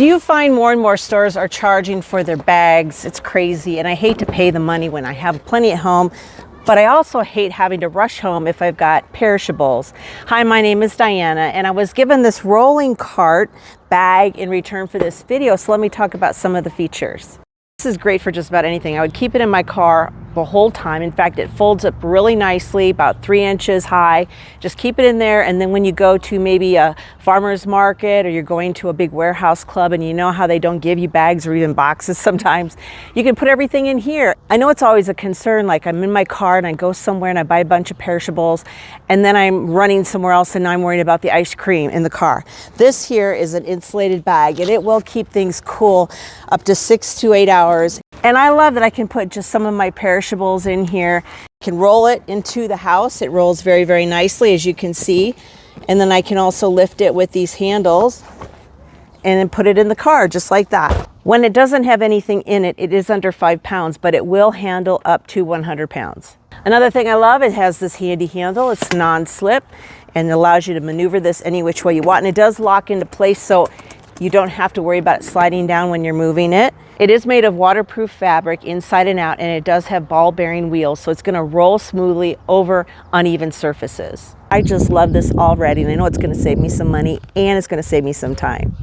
Do you find more and more stores are charging for their bags? It's crazy, and I hate to pay the money when I have plenty at home, but I also hate having to rush home if I've got perishables. Hi, my name is Diana, and I was given this rolling cart bag in return for this video, so let me talk about some of the features. This is great for just about anything. I would keep it in my car the whole time. In fact, it folds up really nicely, about 3 inches high. Just keep it in there, and then when you go to maybe a farmer's market or you're going to a big warehouse club and you know how they don't give you bags or even boxes sometimes, you can put everything in here. I know it's always a concern, like I'm in my car and I go somewhere and I buy a bunch of perishables and then I'm running somewhere else and I'm worried about the ice cream in the car. This here is an insulated bag and it will keep things cool up to 6 to 8 hours. And I love that I can put just some of my perishables in here. I can roll it into the house. It rolls very, very nicely, as you can see. And then I can also lift it with these handles and then put it in the car just like that. When it doesn't have anything in it, it is under 5 pounds, but it will handle up to 100 pounds. Another thing I love, it has this handy handle. It's non-slip and it allows you to maneuver this any which way you want. And it does lock into place, so you don't have to worry about it sliding down when you're moving it. It is made of waterproof fabric inside and out, and it does have ball bearing wheels, so it's gonna roll smoothly over uneven surfaces. I just love this already, and I know it's gonna save me some money and it's gonna save me some time.